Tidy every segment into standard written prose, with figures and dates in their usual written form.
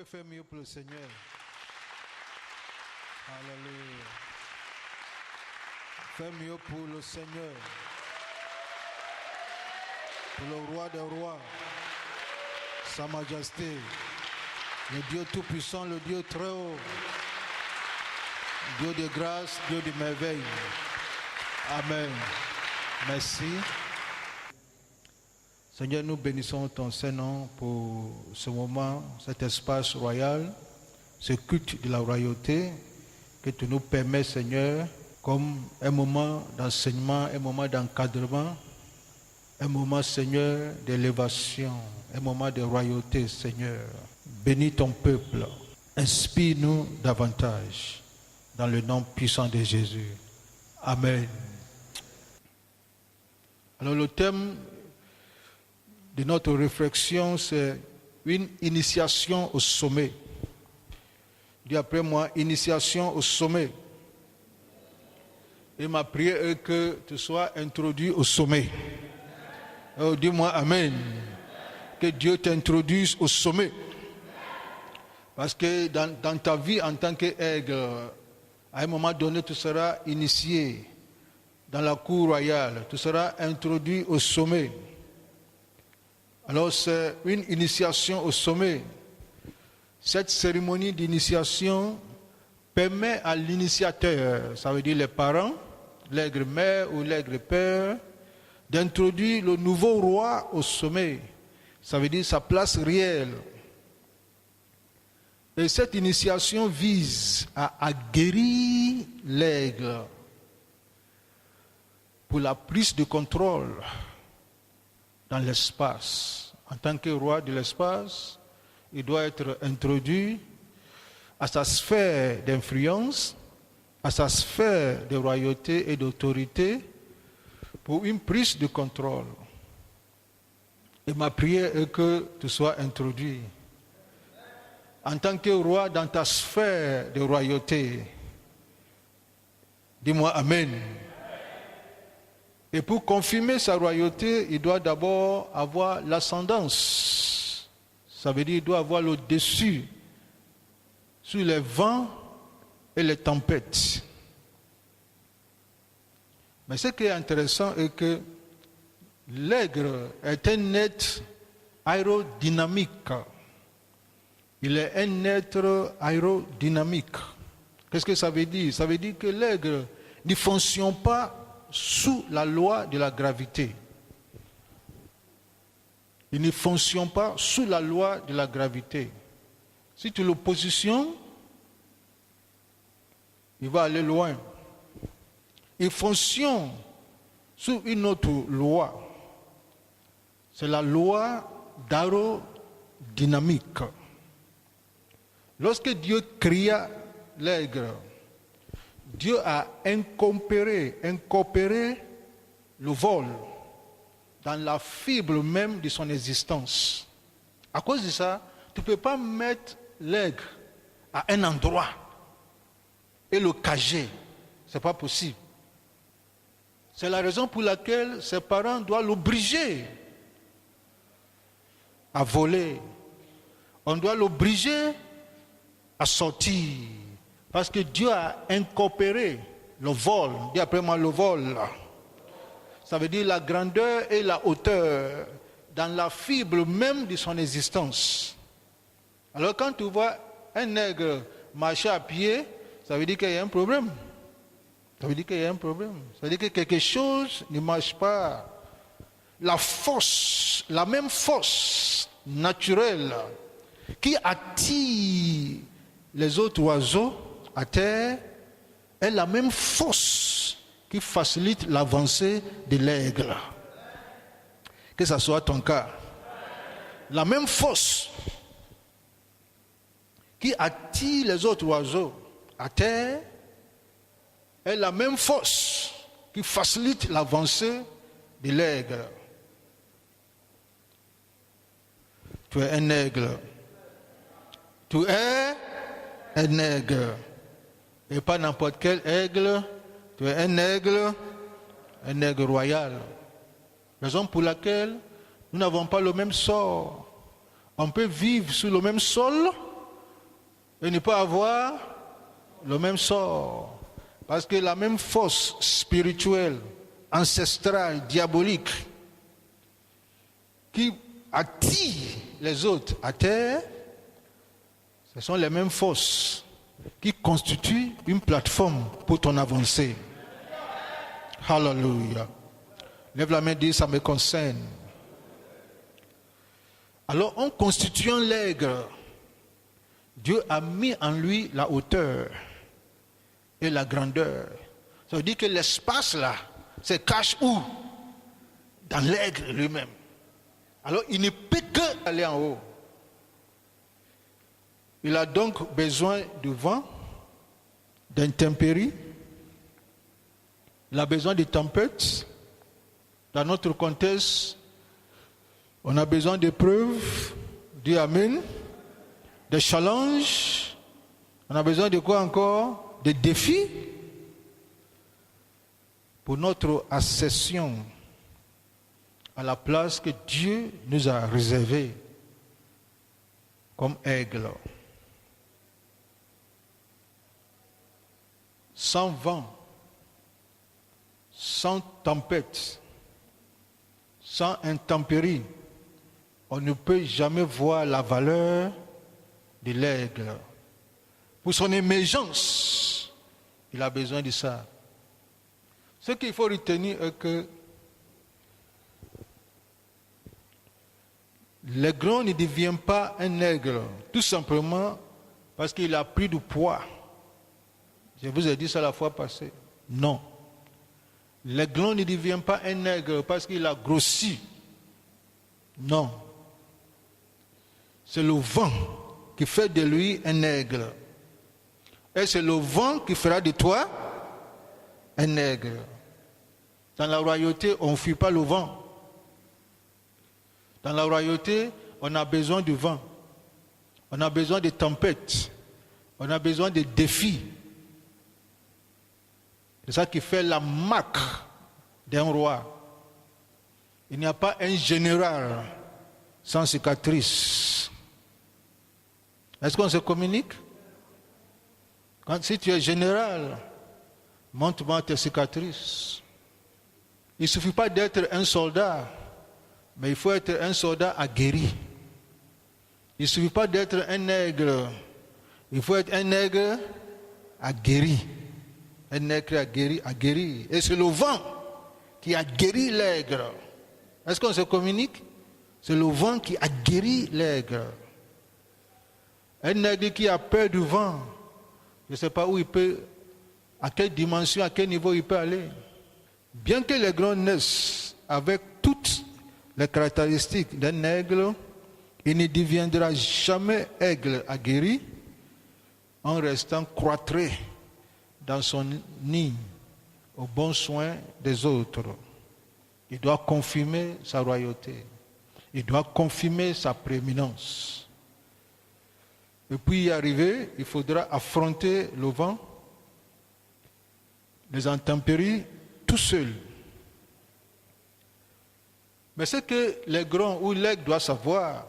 faire mieux pour le Seigneur? Alléluia. Fais mieux pour le Seigneur. Pour le roi des rois. Sa majesté. Le Dieu tout-puissant, le Dieu très haut. Dieu de grâce, Dieu de merveille. Amen. Merci. Seigneur, nous bénissons ton Saint-Nom pour ce moment, cet espace royal, ce culte de la royauté que tu nous permets, Seigneur, comme un moment d'enseignement, un moment d'encadrement, un moment, Seigneur, d'élévation, un moment de royauté, Seigneur. Bénis ton peuple, inspire-nous davantage, dans le nom puissant de Jésus. Amen. Alors le thème de notre réflexion, c'est une initiation au sommet. Dis après moi, initiation au sommet. Et ma prière est que tu sois introduit au sommet. Alors dis-moi Amen. Que Dieu t'introduise au sommet. Parce que dans ta vie en tant qu'aigle, à un moment donné, tu seras initié dans la cour royale. Tu seras introduit au sommet. Alors c'est une initiation au sommet. Cette cérémonie d'initiation permet à l'initiateur, ça veut dire les parents, l'aigle mère ou l'aigle père, d'introduire le nouveau roi au sommet. Ça veut dire sa place réelle. Et cette initiation vise à aguerrir l'aigle pour la prise de contrôle dans l'espace. En tant que roi de l'espace, il doit être introduit à sa sphère d'influence, à sa sphère de royauté et d'autorité pour une prise de contrôle. Et ma prière est que tu sois introduit en tant que roi dans ta sphère de royauté. Dis-moi Amen. Et pour confirmer sa royauté, il doit d'abord avoir l'ascendance. Ça veut dire qu'il doit avoir le dessus sur les vents et les tempêtes. Mais ce qui est intéressant est que l'aigle est un être aérodynamique. Il est un être aérodynamique. Qu'est-ce que ça veut dire? Ça veut dire que l'aigle ne fonctionne pas sous la loi de la gravité. Il ne fonctionne pas sous la loi de la gravité. Si tu le positionnes, il va aller loin. Il fonctionne sous une autre loi. C'est la loi d'aérodynamique. Lorsque Dieu créa l'aigle, Dieu a incorporé le vol dans la fibre même de son existence. À cause de ça, tu ne peux pas mettre l'aigle à un endroit et le cager. Ce n'est pas possible. C'est la raison pour laquelle ses parents doivent l'obliger à voler. On doit l'obliger à sortir. Parce que Dieu a incorporé le vol. Dis après moi le vol. Ça veut dire la grandeur et la hauteur dans la fibre même de son existence. Alors quand tu vois un aigle marcher à pied, ça veut dire qu'il y a un problème. Ça veut dire qu'il y a un problème. Ça veut dire que quelque chose ne marche pas. La force, la même force naturelle qui attire les autres oiseaux à terre est la même force qui facilite l'avancée de l'aigle. Que ce soit ton cas. La même force qui attire les autres oiseaux à terre est la même force qui facilite l'avancée de l'aigle. Tu es un aigle. Tu es un aigle. Et pas n'importe quel aigle. Tu es un aigle royal. Raison pour laquelle nous n'avons pas le même sort. On peut vivre sur le même sol, et ne pas avoir le même sort. Parce que la même force spirituelle, ancestrale, diabolique, qui attire les autres à terre, ce sont les mêmes forces qui constituent une plateforme pour ton avancée. Hallelujah. Lève la main et dis, ça me concerne. Alors, en constituant l'aigle, Dieu a mis en lui la hauteur et la grandeur. Ça veut dire que l'espace là, se cache où? Dans l'aigle lui-même. Alors, il ne peut que aller en haut. Il a donc besoin du vent, d'intempéries. Il a besoin de tempêtes. Dans notre contexte, on a besoin d'épreuves. Dis Amen. Des challenges. On a besoin de quoi encore? Des défis. Pour notre accession à la place que Dieu nous a réservée comme aigle. Sans vent, sans tempête, sans intempérie, on ne peut jamais voir la valeur de l'aigle. Pour son émergence, il a besoin de ça. Ce qu'il faut retenir est que l'aiglon ne devient pas un aigle, tout simplement parce qu'il a pris du poids. Je vous ai dit ça la fois passée. Non. L'aiglon ne devient pas un aigle parce qu'il a grossi. Non. C'est le vent qui fait de lui un aigle. Et c'est le vent qui fera de toi un aigle. Dans la royauté, on ne fuit pas le vent. Dans la royauté, on a besoin du vent. On a besoin de tempêtes. On a besoin de défis. C'est ça qui fait la marque d'un roi. Il n'y a pas un général sans cicatrice. Est-ce qu'on se communique? Si tu es général, montre-moi tes cicatrices. Il ne suffit pas d'être un soldat, mais il faut être un soldat aguerri. Il ne suffit pas d'être un aigle, il faut être un aigle aguerri. Un aigle aguerri. Et c'est le vent qui aguerrit l'aigle. Est-ce qu'on se communique? C'est le vent qui aguerrit l'aigle. Un aigle qui a peur du vent, je ne sais pas où il peut, à quelle dimension, à quel niveau il peut aller. Bien que l'aiglon naisse avec toutes les caractéristiques d'un aigle, il ne deviendra jamais aigle aguerri en restant cloîtré dans son nid au bon soin des autres. Il doit confirmer sa royauté. Il doit confirmer sa prééminence. Et puis y arriver, il faudra affronter le vent, les intempéries, tout seul. Mais ce que l'aiglon ou l'aigle doit savoir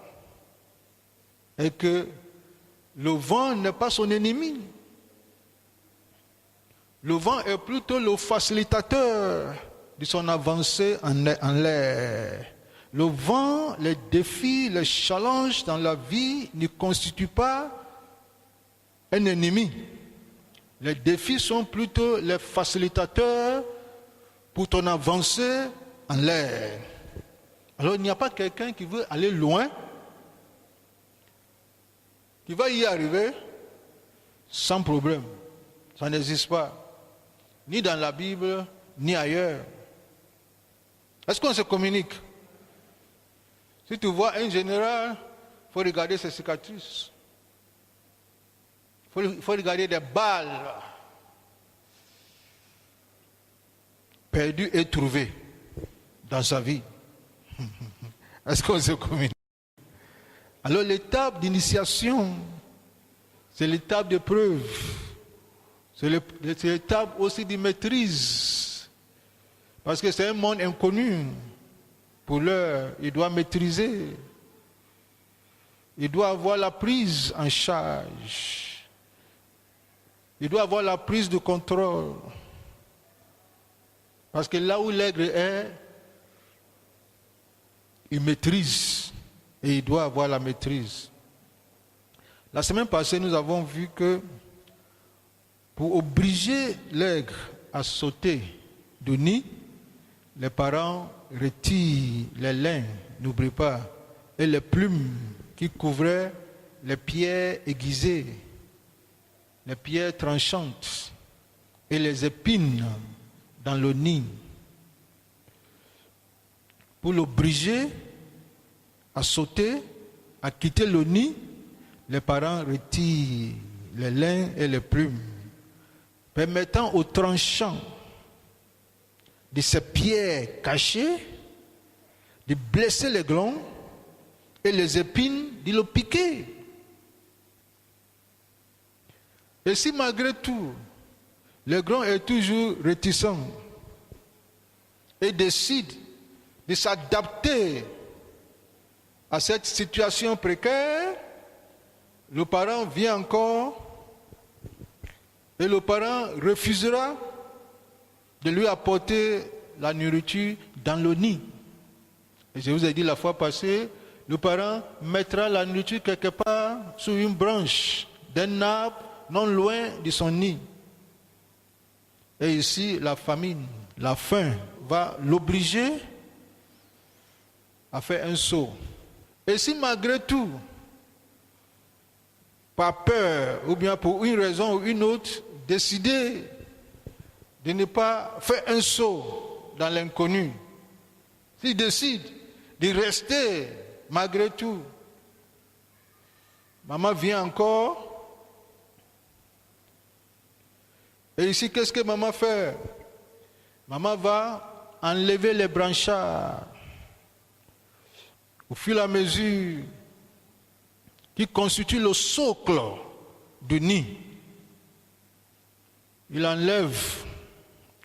est que le vent n'est pas son ennemi. Le vent est plutôt le facilitateur de son avancée en l'air. Le vent, les défis, les challenges dans la vie ne constituent pas un ennemi. Les défis sont plutôt les facilitateurs pour ton avancée en l'air. Alors il n'y a pas quelqu'un qui veut aller loin, qui va y arriver sans problème. Ça n'existe pas. Ni dans la Bible, ni ailleurs. Est-ce qu'on se communique? Si tu vois un général, il faut regarder ses cicatrices. Il faut regarder des balles perdues et trouvées dans sa vie. Est-ce qu'on se communique? Alors l'étape d'initiation, c'est l'étape de preuve. C'est l'étape aussi de maîtrise. Parce que c'est un monde inconnu. Pour l'heure, il doit maîtriser. Il doit avoir la prise en charge. Il doit avoir la prise de contrôle. Parce que là où l'aigre est, il maîtrise. Et il doit avoir la maîtrise. La semaine passée, nous avons vu que pour obliger l'aigre à sauter du nid, les parents retirent les lins, n'oublie pas, et les plumes qui couvraient les pierres aiguisées, les pierres tranchantes et les épines dans le nid. Pour l'obliger à sauter, à quitter le nid, les parents retirent les lins et les plumes, permettant aux tranchants de ces pierres cachées de blesser les glands et les épines de le piquer. Et si malgré tout, le gland est toujours réticent et décide de s'adapter à cette situation précaire, le parent vient encore et le parent refusera de lui apporter la nourriture dans le nid. Et je vous ai dit la fois passée, le parent mettra la nourriture quelque part sur une branche d'un arbre non loin de son nid. Et ici, la famine, la faim va l'obliger à faire un saut. Et si malgré tout, par peur ou bien pour une raison ou une autre, décider de ne pas faire un saut dans l'inconnu, s'il décide de rester malgré tout, maman vient encore. Et ici, qu'est-ce que maman fait? Maman va enlever les branchards au fur et à mesure qui constituent le socle du nid. Il enlève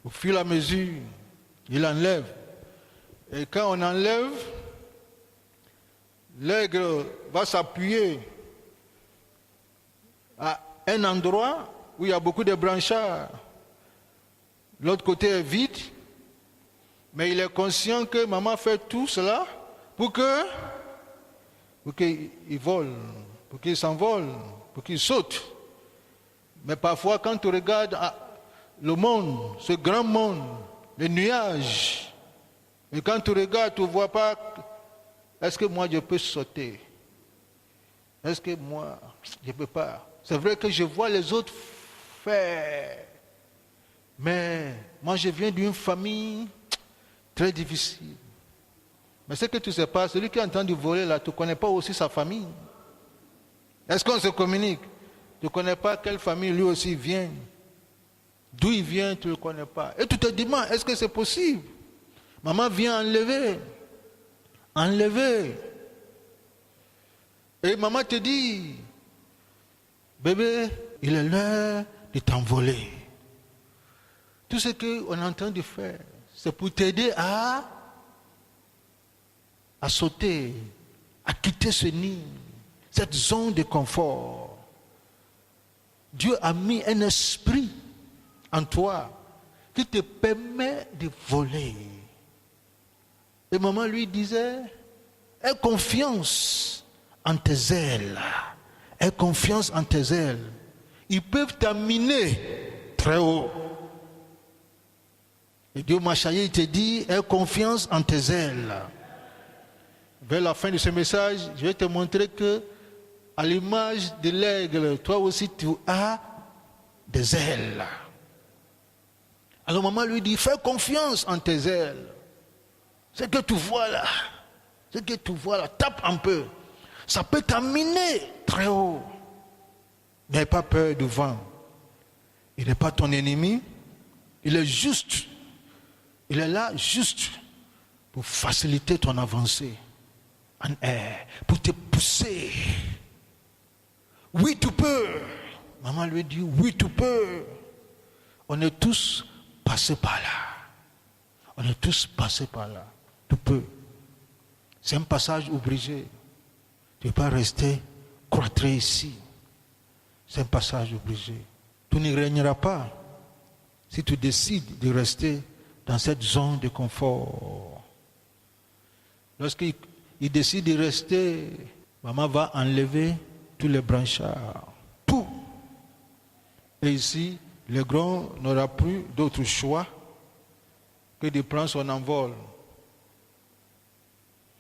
au fur et à mesure, il enlève. Et quand on enlève, l'aigre va s'appuyer à un endroit où il y a beaucoup de branchards. L'autre côté est vide, mais il est conscient que maman fait tout cela pour qu'il vole, pour qu'il s'envole, pour qu'il saute. Mais parfois, quand tu regardes le monde, ce grand monde, les nuages, et quand tu regardes, tu ne vois pas, est-ce que moi je peux sauter? Est-ce que moi, je ne peux pas? C'est vrai que je vois les autres faire, mais moi je viens d'une famille très difficile. Mais ce que tu ne sais pas, celui qui est en train de voler là, tu ne connais pas aussi sa famille. Est-ce qu'on se communique? Tu ne connais pas quelle famille lui aussi vient. D'où il vient, tu ne le connais pas. Et tu te demandes, est-ce que c'est possible? Maman vient enlever. Enlever. Et maman te dit, bébé, il est l'heure de t'envoler. Tout ce qu'on est en train de faire, c'est pour t'aider à sauter, à quitter ce nid, cette zone de confort. Dieu a mis un esprit en toi qui te permet de voler. Et maman lui disait, aie confiance en tes ailes. Aie confiance en tes ailes. Ils peuvent t'amener très haut. Et Dieu m'a chaillé, il te dit, aie confiance en tes ailes. Vers la fin de ce message, je vais te montrer que, à l'image de l'aigle, toi aussi tu as des ailes. Alors maman lui dit, fais confiance en tes ailes. Ce que tu vois là, tape un peu. Ça peut t'amener très haut. N'aie pas peur du vent. Il n'est pas ton ennemi. Il est juste. Il est là juste pour faciliter ton avancée en air, pour te pousser. Oui, tu peux. Maman lui dit, oui, tu peux. On est tous passés par là. On est tous passés par là. Tu peux. C'est un passage obligé. Tu ne peux pas rester cloîtré ici. C'est un passage obligé. tu ne régneras pas si tu décides de rester dans cette zone de confort. Lorsqu'il décide de rester, maman va enlever tous les branchards, tout. Et ici, le grand n'aura plus d'autre choix que de prendre son envol.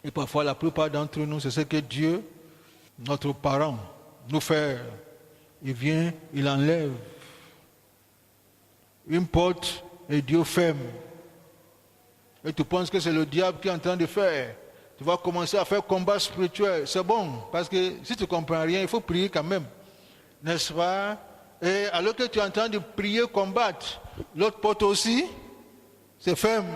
Et parfois, la plupart d'entre nous, c'est ce que Dieu, notre parent, nous fait. Il vient, il enlève une porte et Dieu ferme. Et tu penses que c'est le diable qui est en train de faire. Tu vas commencer à faire combat spirituel. C'est bon, parce que si tu ne comprends rien, il faut prier quand même. N'est-ce pas? Et alors que tu es en train de prier, combattre, l'autre porte aussi, c'est ferme.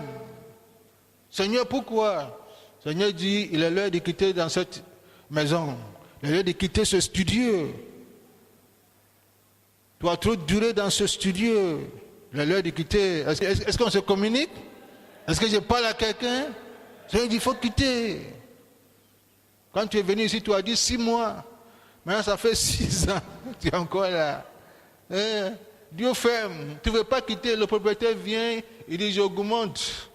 Seigneur, pourquoi? Seigneur dit, il est l'heure de quitter dans cette maison. Il est l'heure de quitter ce studio. Tu as trop duré dans ce studio. Il est l'heure de quitter. Est-ce qu'on se communique? Est-ce que je parle à quelqu'un? Seigneur dit, il faut quitter. Quand tu es venu ici, tu as dit 6 mois. Maintenant, ça fait 6 ans. Tu es encore là. Dieu ferme. Tu ne veux pas quitter. Le propriétaire vient, il dit, j'augmente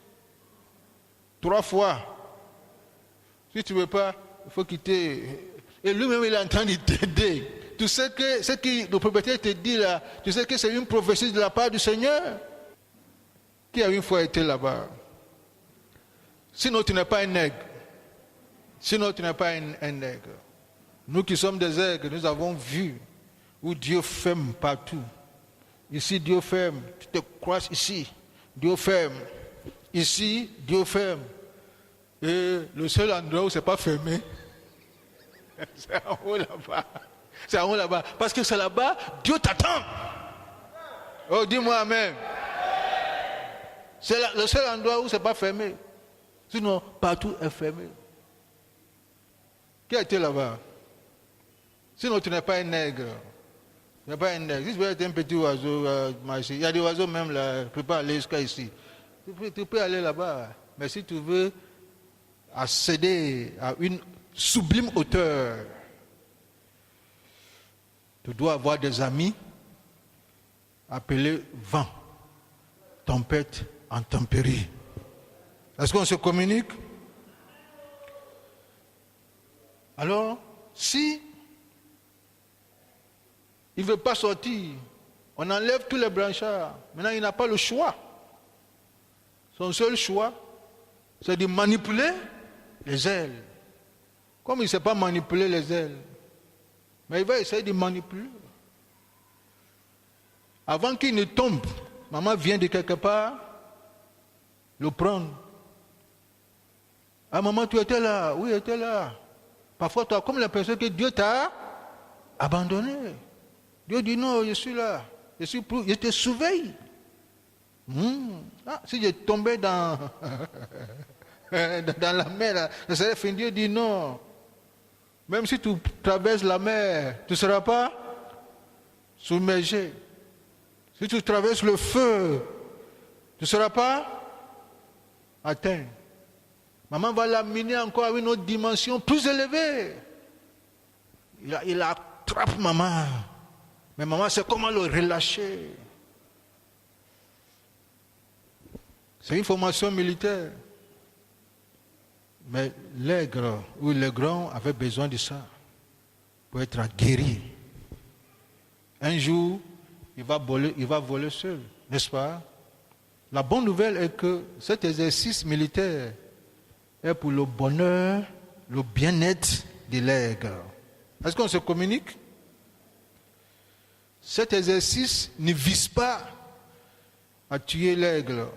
3 fois. Si tu ne veux pas, il faut quitter. Et lui-même, il est en train de t'aider. Tu sais que ce que le propriétaire te dit là, tu sais que c'est une prophétie de la part du Seigneur. Qui a une fois été là-bas? Sinon, tu n'es pas un nègre. Sinon, tu n'es pas un nègre. Nous qui sommes des aigres, nous avons vu où Dieu ferme partout. Ici, Dieu ferme. Tu te croises ici. Dieu ferme. Ici, Dieu ferme. Et le seul endroit où ce n'est pas fermé, c'est en haut là-bas. C'est en haut là-bas. Parce que c'est là-bas, Dieu t'attend. Oh, dis-moi amen. C'est le seul endroit où ce n'est pas fermé. Sinon, partout est fermé. Qui a été là-bas? Sinon, tu n'es pas un nègre. Tu n'es pas un nègre. Si tu veux être un petit oiseau, il y a des oiseaux même là, tu ne peux pas aller jusqu'à ici. Tu peux aller là-bas. Mais si tu veux accéder à une sublime hauteur, tu dois avoir des amis appelés vent, tempête, intempérie. Est-ce qu'on se communique? Alors, si il ne veut pas sortir, on enlève tous les branchards. Maintenant, il n'a pas le choix. Son seul choix, c'est de manipuler les ailes. Comme il ne sait pas manipuler les ailes, mais il va essayer de manipuler. Avant qu'il ne tombe, maman vient de quelque part le prendre. Ah maman, tu étais là? Oui, j'étais là. Parfois, tu as comme l'impression que Dieu t'a abandonné. Dieu dit non, je suis là. Je te surveille. Ah, si je tombais dans la mer, là, ça serait fini. Dieu dit non. Même si tu traverses la mer, tu ne seras pas submergé. Si tu traverses le feu, tu ne seras pas atteint. Maman va l'amener encore à une autre dimension plus élevée. Il attrape maman. Mais maman sait comment le relâcher. C'est une formation militaire. Mais l'aigre ou le grand avait besoin de ça pour être guéri. Un jour, il va voler seul, n'est-ce pas? La bonne nouvelle est que cet exercice militaire est pour le bonheur, le bien-être de l'aigre. Est-ce qu'on se communique? Cet exercice ne vise pas à tuer l'aigle.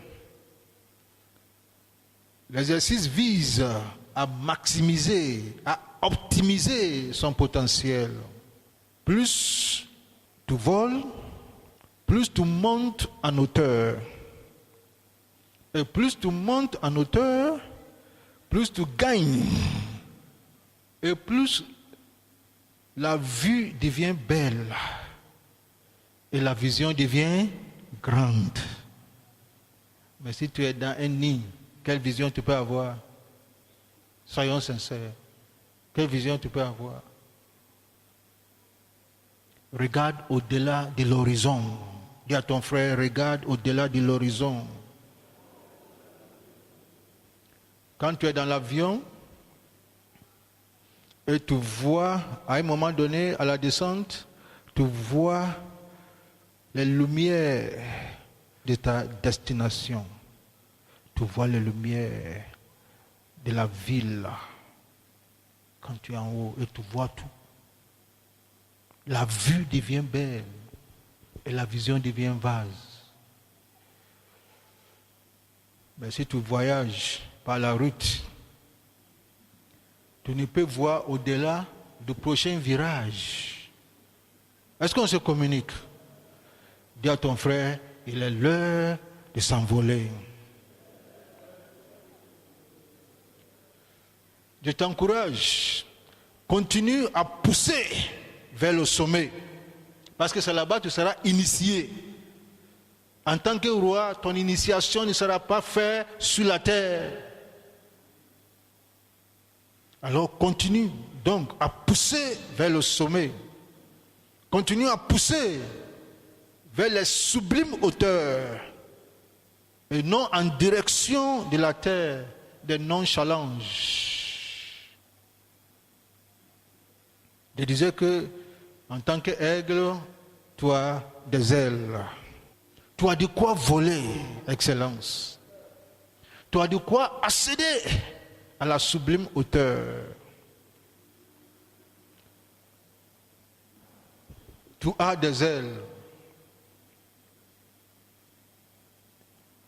L'exercice vise à maximiser, à optimiser son potentiel. Plus tu voles, plus tu montes en hauteur. Et plus tu montes en hauteur, plus tu gagnes. Et plus la vue devient belle. Et la vision devient grande. Mais si tu es dans un nid, quelle vision tu peux avoir? Soyons sincères. Quelle vision tu peux avoir? regarde au-delà de l'horizon. Dis à ton frère, regarde au-delà de l'horizon. Quand tu es dans l'avion et tu vois, à un moment donné, à la descente, tu vois les lumières de ta destination. Tu vois les lumières de la ville. Quand tu es en haut et tu vois tout. La vue devient belle et la vision devient vaste. Mais si tu voyages par la route, tu ne peux voir au-delà du prochain virage. Est-ce qu'on se communique? Dis à ton frère, il est l'heure de s'envoler. Je t'encourage, continue à pousser vers le sommet. Parce que c'est là-bas que tu seras initié. En tant que roi, ton initiation ne sera pas faite sur la terre. Alors continue donc à pousser vers le sommet. Continue à pousser vers les sublimes hauteurs. Et non en direction de la terre, des non-challenges. Je disais que en tant qu'aigle, tu as des ailes. Tu as de quoi voler, Excellence. Tu as de quoi accéder à la sublime hauteur. Tu as des ailes.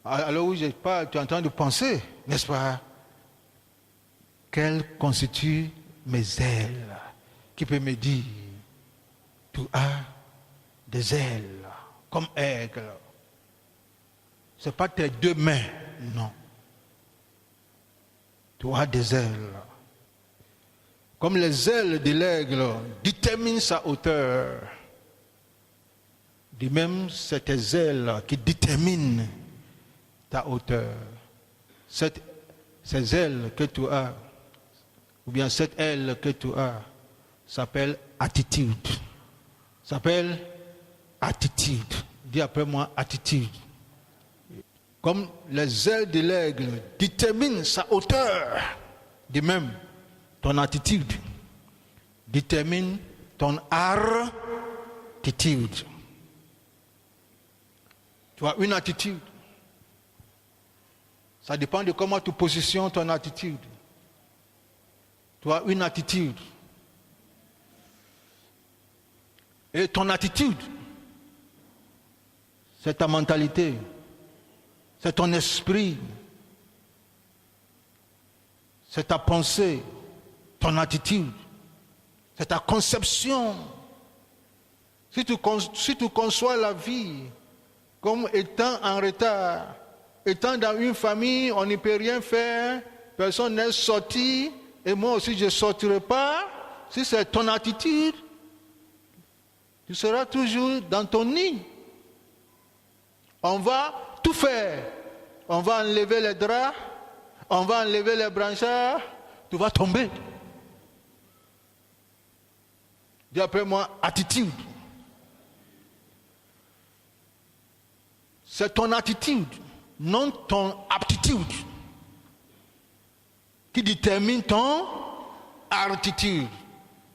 Alors où je parle, tu es en train de penser, n'est-ce pas? Quelles constituent mes ailes? Qui peut me dire? Tu as des ailes, comme aigle. Ce n'est pas tes deux mains, non. Tu as des ailes. Comme les ailes de l'aigle déterminent sa hauteur, de même, c'est tes ailes qui déterminent ta hauteur. Ces ailes que tu as, ou bien cette aile que tu as, s'appelle attitude. S'appelle attitude. Dis après moi, attitude. Comme les ailes de l'aigle déterminent sa hauteur, de même, ton attitude détermine ton attitude. Tu as une attitude. Ça dépend de comment tu positionnes ton attitude. Tu as une attitude. Et ton attitude, c'est ta mentalité, c'est ton esprit, c'est ta pensée, ton attitude, c'est ta conception. Si tu conçois la vie comme étant en retard, étant dans une famille, on ne peut rien faire, personne n'est sorti, et moi aussi je ne sortirai pas, si c'est ton attitude, tu seras toujours dans ton nid. On va tout faire. On va enlever les draps, on va enlever les branchards, tu vas tomber. Dis après moi, attitude. C'est ton attitude, non ton aptitude, qui détermine ton attitude.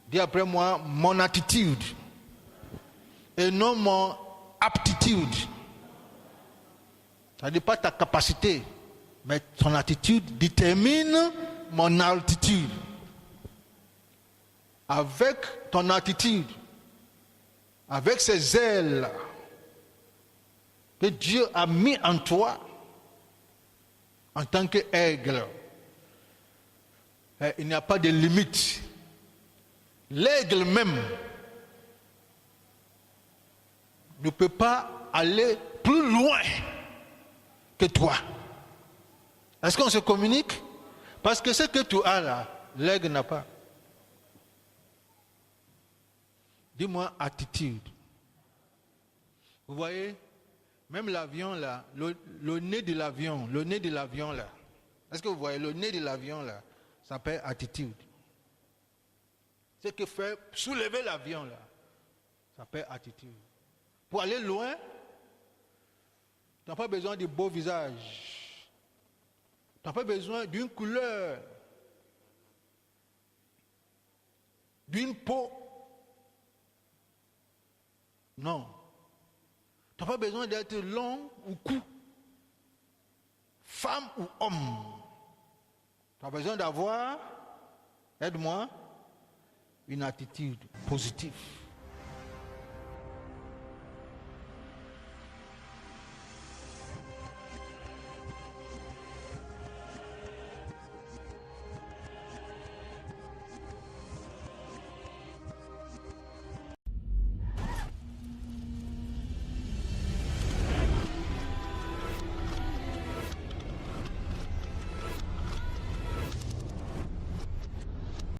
Dis après moi, mon attitude. Et non mon aptitude. Ça n'est pas ta capacité, mais ton attitude détermine mon altitude. Avec ton attitude, avec ces ailes que Dieu a mis en toi, en tant qu'aigle, il n'y a pas de limite. L'aigle même ne peut pas aller plus loin que toi. Est-ce qu'on se communique? Parce que ce que tu as là, l'aigle n'a pas. Dis-moi attitude. Vous voyez, même l'avion là, le nez de l'avion là. Est-ce que vous voyez le nez de l'avion là? Ça s'appelle attitude. Ce qui fait soulever l'avion là, ça s'appelle attitude. Pour aller loin, tu n'as pas besoin de beau visage. Tu n'as pas besoin d'une couleur, d'une peau. Non. Tu n'as pas besoin d'être long ou court, femme ou homme. Tu as besoin d'avoir, aide-moi, une attitude positive.